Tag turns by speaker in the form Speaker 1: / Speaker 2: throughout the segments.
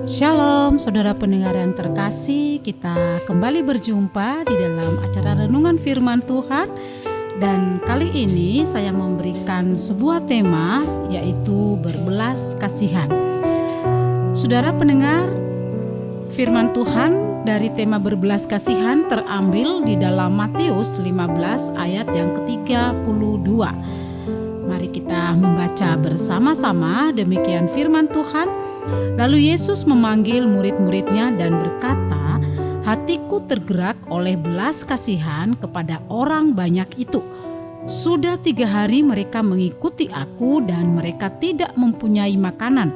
Speaker 1: Shalom saudara pendengar yang terkasih, kita kembali berjumpa di dalam acara Renungan Firman Tuhan. Dan kali ini saya memberikan sebuah tema, yaitu berbelas kasihan. Saudara pendengar, firman Tuhan dari tema berbelas kasihan terambil di dalam Matius 15 ayat yang ke-32. Mari kita membaca bersama-sama demikian firman Tuhan. Lalu Yesus memanggil murid-muridnya dan berkata, "Hatiku tergerak oleh belas kasihan kepada orang banyak itu. Sudah 3 hari mereka mengikuti aku dan mereka tidak mempunyai makanan.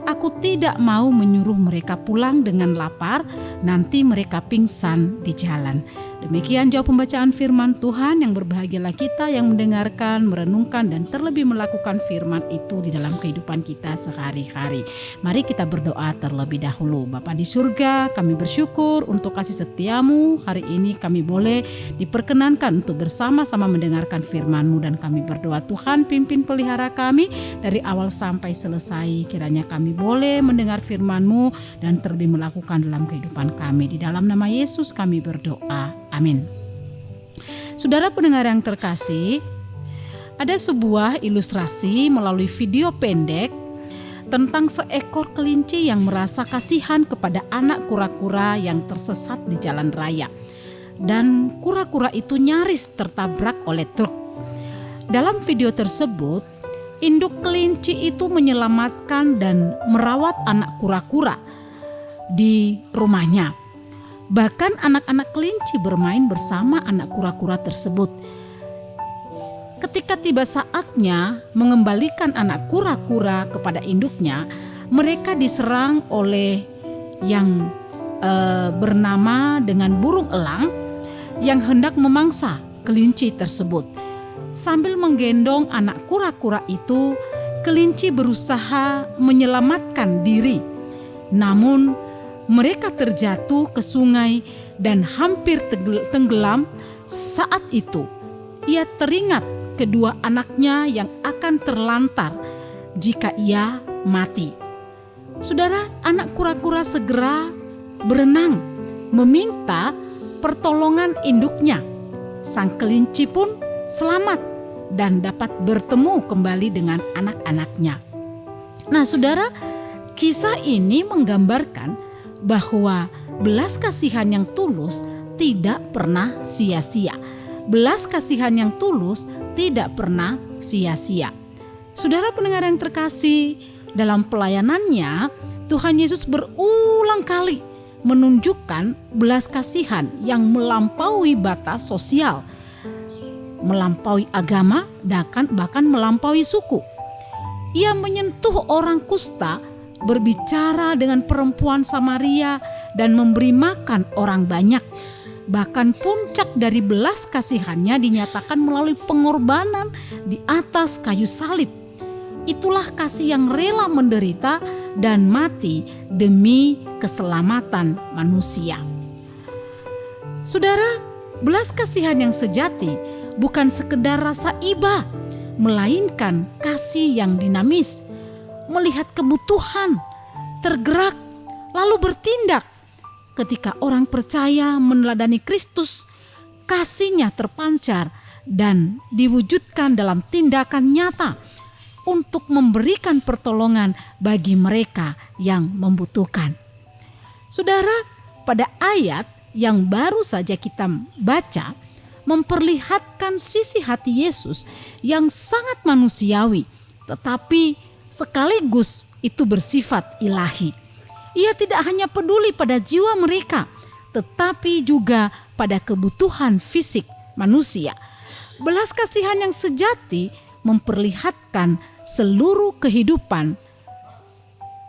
Speaker 1: Aku tidak mau menyuruh mereka pulang dengan lapar, nanti mereka pingsan di jalan." Demikian jawab pembacaan firman Tuhan. Yang berbahagialah kita yang mendengarkan, merenungkan, dan terlebih melakukan firman itu di dalam kehidupan kita sehari-hari. Mari kita berdoa terlebih dahulu. Bapa di surga, kami bersyukur untuk kasih setiamu. Hari ini kami boleh diperkenankan untuk bersama-sama mendengarkan firman-Mu, dan kami berdoa, Tuhan pimpin pelihara kami dari awal sampai selesai. Kiranya kami boleh mendengar firman-Mu dan terlebih melakukan dalam kehidupan kami. Di dalam nama Yesus kami berdoa. Amin. Saudara pendengar yang terkasih, ada sebuah ilustrasi melalui video pendek tentang seekor kelinci yang merasa kasihan kepada anak kura-kura yang tersesat di jalan raya. Dan kura-kura itu nyaris tertabrak oleh truk. Dalam video tersebut, induk kelinci itu menyelamatkan dan merawat anak kura-kura di rumahnya. Bahkan anak-anak kelinci bermain bersama anak kura-kura tersebut. Ketika tiba saatnya mengembalikan anak kura-kura kepada induknya, mereka diserang oleh yang bernama dengan burung elang yang hendak memangsa kelinci tersebut. Sambil menggendong anak kura-kura itu, kelinci berusaha menyelamatkan diri. Namun mereka terjatuh ke sungai dan hampir tenggelam. Saat itu ia teringat kedua anaknya yang akan terlantar jika ia mati. Saudara, anak kura-kura segera berenang meminta pertolongan induknya. Sang kelinci pun selamat dan dapat bertemu kembali dengan anak-anaknya. Nah saudara, kisah ini menggambarkan bahwa belas kasihan yang tulus tidak pernah sia-sia. Belas kasihan yang tulus tidak pernah sia-sia. Saudara pendengar yang terkasih, dalam pelayanannya Tuhan Yesus berulang kali menunjukkan belas kasihan yang melampaui batas sosial, melampaui agama, bahkan melampaui suku. Ia menyentuh orang kusta, berbicara dengan perempuan Samaria, dan memberi makan orang banyak. Bahkan puncak dari belas kasihannya dinyatakan melalui pengorbanan di atas kayu salib. Itulah kasih yang rela menderita dan mati demi keselamatan manusia. Saudara, belas kasihan yang sejati bukan sekedar rasa iba, melainkan kasih yang dinamis, melihat kebutuhan, tergerak, lalu bertindak. Ketika orang percaya meneladani Kristus, kasihnya terpancar dan diwujudkan dalam tindakan nyata untuk memberikan pertolongan bagi mereka yang membutuhkan. Saudara, pada ayat yang baru saja kita baca, memperlihatkan sisi hati Yesus yang sangat manusiawi, tetapi sekaligus itu bersifat ilahi. Ia tidak hanya peduli pada jiwa mereka, tetapi juga pada kebutuhan fisik manusia. Belas kasihan yang sejati memperlihatkan seluruh kehidupan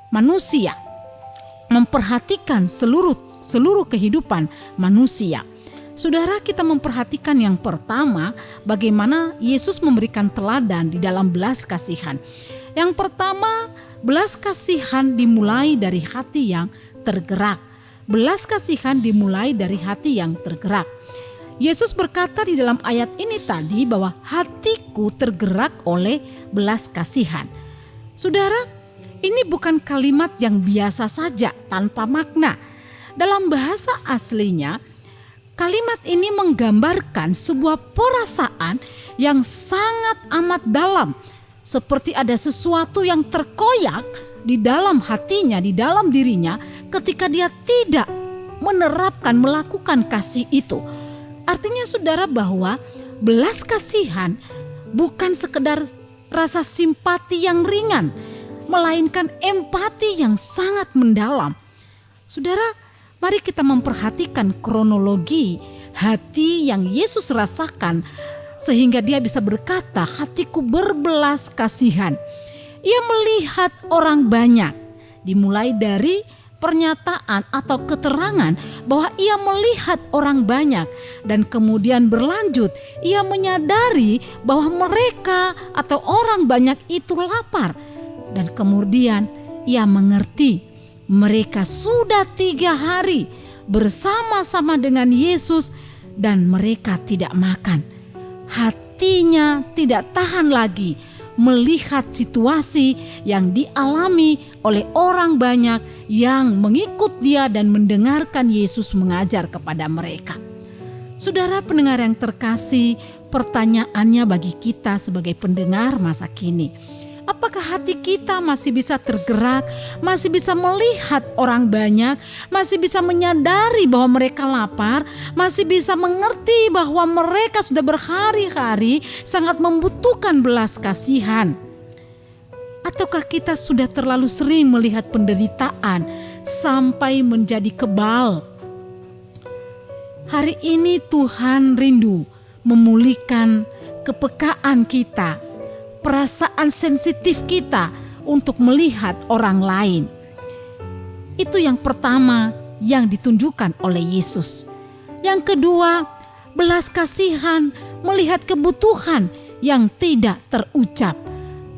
Speaker 1: manusia, memperhatikan seluruh kehidupan manusia. Saudara, kita memperhatikan yang pertama, bagaimana Yesus memberikan teladan di dalam belas kasihan. Yang pertama, belas kasihan dimulai dari hati yang tergerak. Belas kasihan dimulai dari hati yang tergerak. Yesus berkata di dalam ayat ini tadi bahwa hatiku tergerak oleh belas kasihan. Saudara, Ini bukan kalimat yang biasa saja tanpa makna. Dalam bahasa aslinya, kalimat ini menggambarkan sebuah perasaan yang sangat amat dalam, seperti ada sesuatu yang terkoyak di dalam hatinya, di dalam dirinya ketika dia tidak melakukan kasih itu. Artinya saudara bahwa belas kasihan bukan sekedar rasa simpati yang ringan, melainkan empati yang sangat mendalam. Saudara, mari kita memperhatikan kronologi hati yang Yesus rasakan sehingga dia bisa berkata, hatiku berbelas kasihan. Ia melihat orang banyak, dimulai dari pernyataan atau keterangan bahwa ia melihat orang banyak, dan kemudian berlanjut ia menyadari bahwa mereka atau orang banyak itu lapar, dan kemudian ia mengerti mereka sudah 3 hari bersama-sama dengan Yesus dan mereka tidak makan. Hatinya tidak tahan lagi melihat situasi yang dialami oleh orang banyak yang mengikut dia dan mendengarkan Yesus mengajar kepada mereka. Saudara pendengar yang terkasih, pertanyaannya bagi kita sebagai pendengar masa kini, apakah hati kita masih bisa tergerak, masih bisa melihat orang banyak, masih bisa menyadari bahwa mereka lapar, masih bisa mengerti bahwa mereka sudah berhari-hari sangat membutuhkan belas kasihan? Ataukah kita sudah terlalu sering melihat penderitaan sampai menjadi kebal? Hari ini Tuhan rindu memulihkan kepekaan kita, perasaan sensitif kita untuk melihat orang lain. Itu yang pertama yang ditunjukkan oleh Yesus. Yang kedua, belas kasihan melihat kebutuhan yang tidak terucap.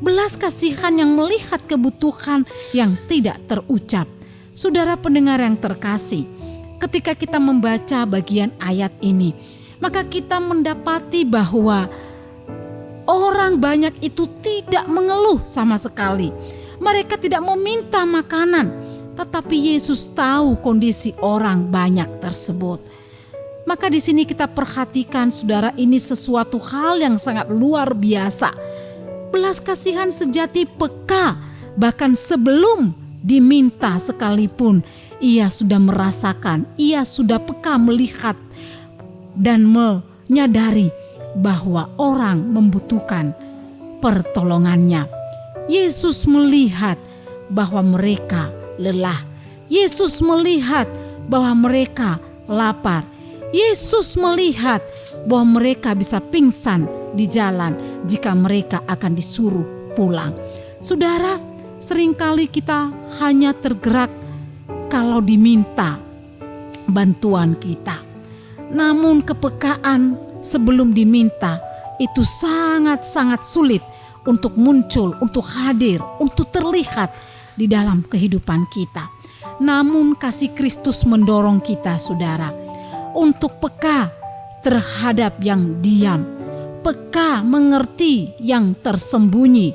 Speaker 1: Belas kasihan yang melihat kebutuhan yang tidak terucap. Saudara pendengar yang terkasih, ketika kita membaca bagian ayat ini, maka kita mendapati bahwa orang banyak itu tidak mengeluh sama sekali. Mereka tidak meminta makanan, tetapi Yesus tahu kondisi orang banyak tersebut. Maka di sini kita perhatikan saudara, ini sesuatu hal yang sangat luar biasa. Belas kasihan sejati peka, bahkan sebelum diminta sekalipun ia sudah merasakan, ia sudah peka melihat dan menyadari bahwa orang membutuhkan pertolongannya. Yesus melihat bahwa mereka lelah. Yesus melihat bahwa mereka lapar. Yesus melihat bahwa mereka bisa pingsan di jalan jika mereka akan disuruh pulang. Saudara, seringkali kita hanya tergerak kalau diminta bantuan kita. Namun kepekaan sebelum diminta itu sangat-sangat sulit untuk muncul, untuk hadir, untuk terlihat di dalam kehidupan kita. Namun kasih Kristus mendorong kita saudara untuk peka terhadap yang diam, peka mengerti yang tersembunyi,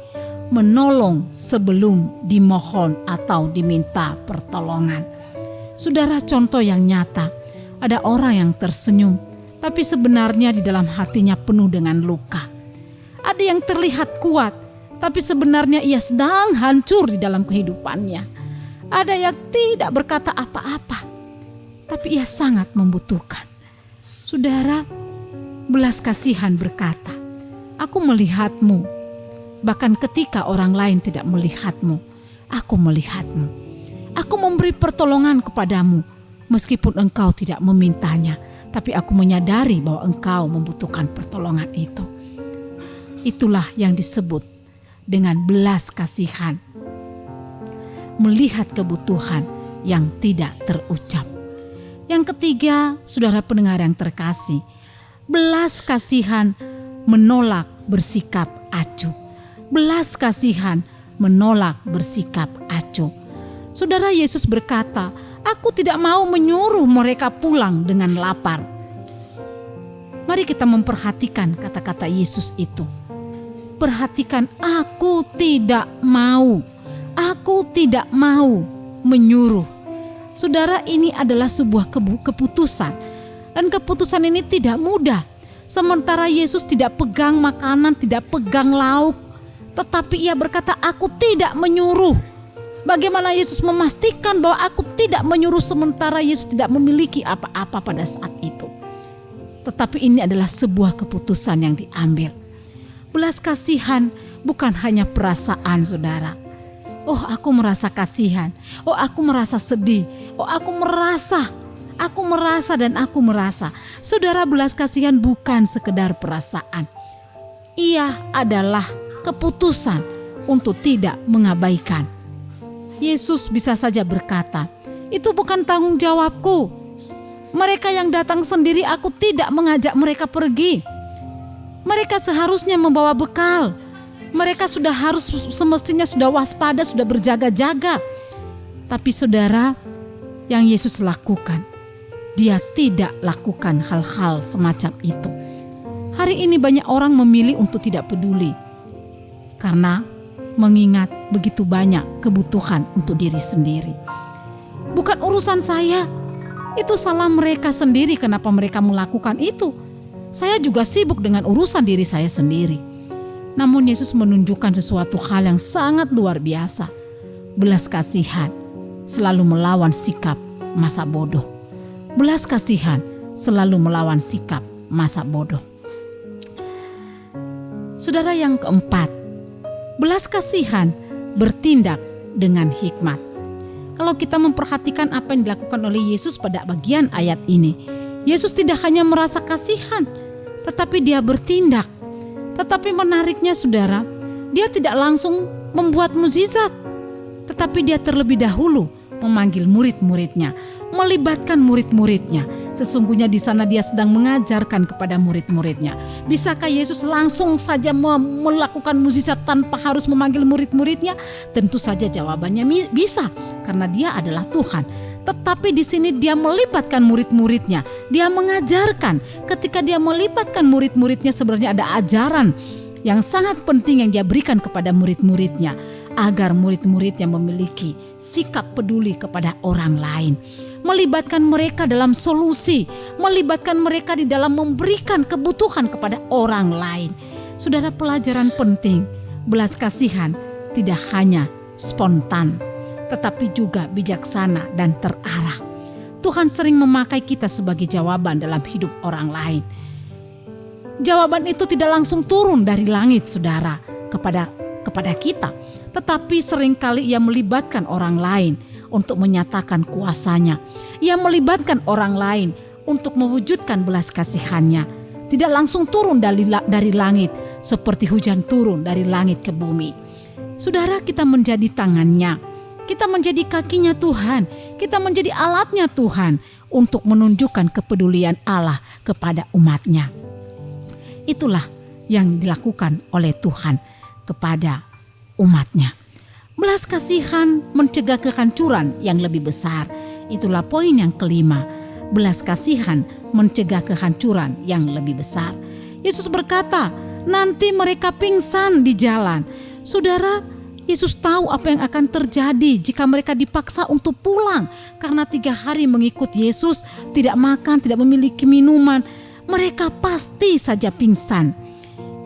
Speaker 1: menolong sebelum dimohon atau diminta pertolongan. Saudara, contoh yang nyata, ada orang yang tersenyum tapi sebenarnya di dalam hatinya penuh dengan luka. Ada yang terlihat kuat, tapi sebenarnya ia sedang hancur di dalam kehidupannya. Ada yang tidak berkata apa-apa, tapi ia sangat membutuhkan. Saudara, belas kasihan berkata, aku melihatmu, bahkan ketika orang lain tidak melihatmu, aku melihatmu. Aku memberi pertolongan kepadamu, meskipun engkau tidak memintanya. Tapi aku menyadari bahwa engkau membutuhkan pertolongan itu. Itulah yang disebut dengan belas kasihan. Melihat kebutuhan yang tidak terucap. Yang ketiga, saudara pendengar yang terkasih, belas kasihan menolak bersikap acuh. Belas kasihan menolak bersikap acuh. Saudara, Yesus berkata, aku tidak mau menyuruh mereka pulang dengan lapar. Mari kita memperhatikan kata-kata Yesus itu. Perhatikan, aku tidak mau aku tidak mau menyuruh. Saudara, ini adalah sebuah keputusan. Dan keputusan ini tidak mudah. Sementara Yesus tidak pegang makanan, tidak pegang lauk, tetapi ia berkata, aku tidak menyuruh. Bagaimana Yesus memastikan bahwa aku tidak menyuruh sementara Yesus tidak memiliki apa-apa pada saat itu? Tetapi ini adalah sebuah keputusan yang diambil. Belas kasihan bukan hanya perasaan, saudara. Oh, aku merasa kasihan. Oh, aku merasa sedih. Oh, aku merasa dan aku merasa. Saudara, belas kasihan bukan sekedar perasaan. Ia adalah keputusan untuk tidak mengabaikan. Yesus bisa saja berkata, itu bukan tanggung jawabku. Mereka yang datang sendiri, aku tidak mengajak mereka pergi. Mereka seharusnya membawa bekal. Mereka semestinya sudah waspada, sudah berjaga-jaga. Tapi saudara, yang Yesus lakukan, dia tidak lakukan hal-hal semacam itu. Hari ini banyak orang memilih untuk tidak peduli karena mengingat begitu banyak kebutuhan untuk diri sendiri. Bukan urusan saya, itu salah mereka sendiri kenapa mereka melakukan itu. Saya juga sibuk dengan urusan diri saya sendiri. Namun Yesus menunjukkan sesuatu hal yang sangat luar biasa. Belas kasihan selalu melawan sikap masa bodoh. Belas kasihan selalu melawan sikap masa bodoh. Saudara, yang keempat, belas kasihan bertindak dengan hikmat. Kalau kita memperhatikan apa yang dilakukan oleh Yesus pada bagian ayat ini, Yesus tidak hanya merasa kasihan, tetapi dia bertindak. Tetapi menariknya saudara, dia tidak langsung membuat mukjizat, tetapi dia terlebih dahulu memanggil murid-muridnya, melibatkan murid-muridnya. Sesungguhnya di sana dia sedang mengajarkan kepada murid-muridnya. Bisakah Yesus langsung saja melakukan mukjizat tanpa harus memanggil murid-muridnya? Tentu saja jawabannya bisa, karena dia adalah Tuhan. Tetapi di sini dia melibatkan murid-muridnya. Dia mengajarkan. Ketika dia melibatkan murid-muridnya, sebenarnya ada ajaran yang sangat penting yang dia berikan kepada murid-muridnya, agar murid-muridnya memiliki sikap peduli kepada orang lain. Melibatkan mereka dalam solusi, melibatkan mereka di dalam memberikan kebutuhan kepada orang lain. Saudara, pelajaran penting, belas kasihan tidak hanya spontan, tetapi juga bijaksana dan terarah. Tuhan sering memakai kita sebagai jawaban dalam hidup orang lain. Jawaban itu tidak langsung turun dari langit, saudara, kepada kita, tetapi seringkali ia melibatkan orang lain untuk menyatakan kuasanya. Ia melibatkan orang lain untuk mewujudkan belas kasihannya. Tidak langsung turun dari langit seperti hujan turun dari langit ke bumi. Saudara, kita menjadi tangannya, kita menjadi kakinya Tuhan, kita menjadi alatnya Tuhan untuk menunjukkan kepedulian Allah kepada umatnya. Itulah yang dilakukan oleh Tuhan kepada umatnya. Belas kasihan mencegah kehancuran yang lebih besar. Itulah poin yang kelima. Belas kasihan mencegah kehancuran yang lebih besar. Yesus berkata, nanti mereka pingsan di jalan. Saudara, Yesus tahu apa yang akan terjadi jika mereka dipaksa untuk pulang. Karena 3 hari mengikut Yesus, tidak makan, tidak memiliki minuman. Mereka pasti saja pingsan.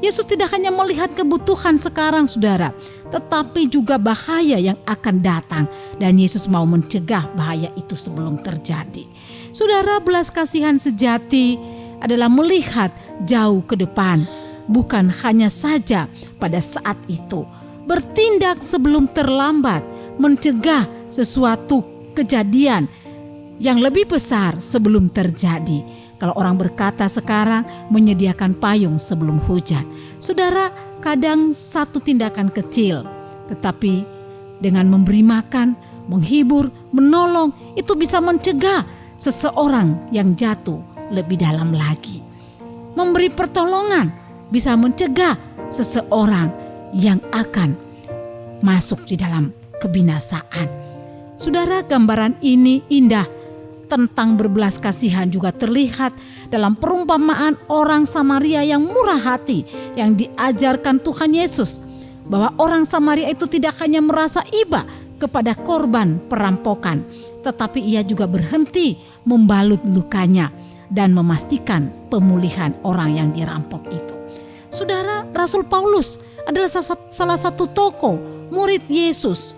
Speaker 1: Yesus tidak hanya melihat kebutuhan sekarang, saudara, tetapi juga bahaya yang akan datang. Dan Yesus mau mencegah bahaya itu sebelum terjadi. Saudara, belas kasihan sejati adalah melihat jauh ke depan, bukan hanya saja pada saat itu. Bertindak sebelum terlambat, mencegah sesuatu kejadian yang lebih besar sebelum terjadi. Kalau orang berkata sekarang, menyediakan payung sebelum hujan. Saudara, kadang satu tindakan kecil, tetapi dengan memberi makan, menghibur, menolong, itu bisa mencegah seseorang yang jatuh lebih dalam lagi. Memberi pertolongan bisa mencegah seseorang yang akan masuk di dalam kebinasaan. Saudara, gambaran ini indah tentang berbelas kasihan juga terlihat dalam perumpamaan orang Samaria yang murah hati yang diajarkan Tuhan Yesus, bahwa orang Samaria itu tidak hanya merasa iba kepada korban perampokan, tetapi ia juga berhenti membalut lukanya dan memastikan pemulihan orang yang dirampok itu. Saudara, Rasul Paulus adalah salah satu tokoh murid Yesus,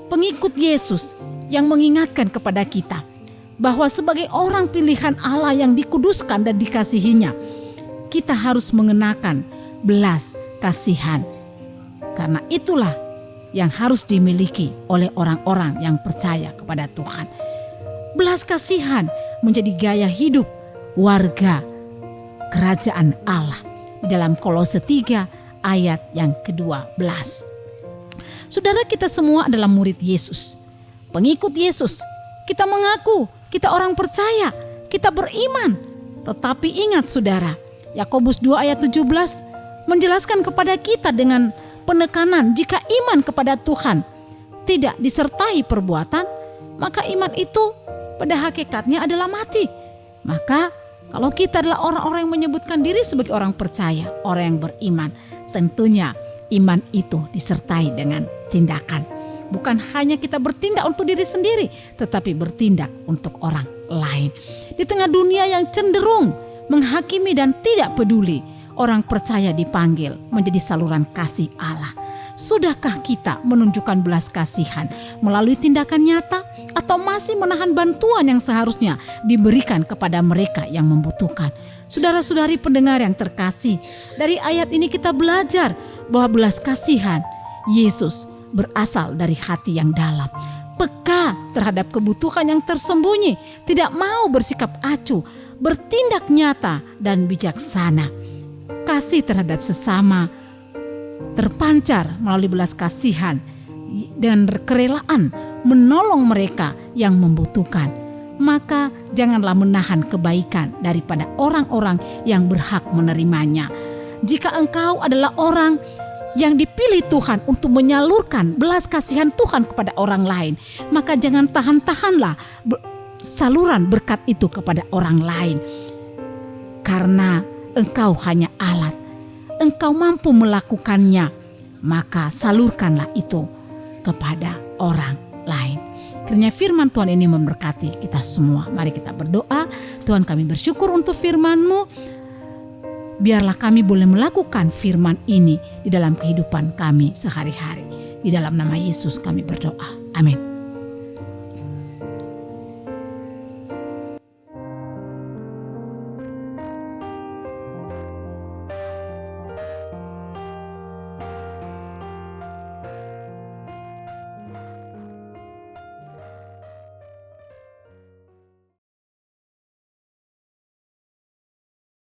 Speaker 1: pengikut Yesus yang mengingatkan kepada kita bahwa sebagai orang pilihan Allah yang dikuduskan dan dikasihinya, kita harus mengenakan belas kasihan. Karena itulah yang harus dimiliki oleh orang-orang yang percaya kepada Tuhan. Belas kasihan menjadi gaya hidup warga kerajaan Allah. Di dalam Kolose 3 ayat yang ke-12. Saudara, kita semua adalah murid Yesus, pengikut Yesus. Kita mengaku kita orang percaya, kita beriman. Tetapi ingat saudara, Yakobus 2 ayat 17 menjelaskan kepada kita dengan penekanan, jika iman kepada Tuhan tidak disertai perbuatan, maka iman itu pada hakikatnya adalah mati. Maka kalau kita adalah orang-orang yang menyebutkan diri sebagai orang percaya, orang yang beriman, tentunya iman itu disertai dengan tindakan. Bukan hanya kita bertindak untuk diri sendiri, tetapi bertindak untuk orang lain. Di tengah dunia yang cenderung menghakimi dan tidak peduli, orang percaya dipanggil menjadi saluran kasih Allah. Sudahkah kita menunjukkan belas kasihan melalui tindakan nyata, atau masih menahan bantuan yang seharusnya diberikan kepada mereka yang membutuhkan? Saudara-saudari pendengar yang terkasih, dari ayat ini kita belajar bahwa belas kasihan Yesus berasal dari hati yang dalam, peka terhadap kebutuhan yang tersembunyi, tidak mau bersikap acuh, bertindak nyata dan bijaksana. Kasih terhadap sesama terpancar melalui belas kasihan dan kerelaan menolong mereka yang membutuhkan. Maka janganlah menahan kebaikan daripada orang-orang yang berhak menerimanya. Jika engkau adalah orang yang dipilih Tuhan untuk menyalurkan belas kasihan Tuhan kepada orang lain, maka jangan tahan-tahanlah saluran berkat itu kepada orang lain. Karena engkau hanya alat, engkau mampu melakukannya, maka salurkanlah itu kepada orang lain. Kiranya firman Tuhan ini memberkati kita semua. Mari kita berdoa. Tuhan, kami bersyukur untuk firman-Mu. Biarlah kami boleh melakukan firman ini di dalam kehidupan kami sehari-hari. Di dalam nama Yesus kami berdoa. Amin.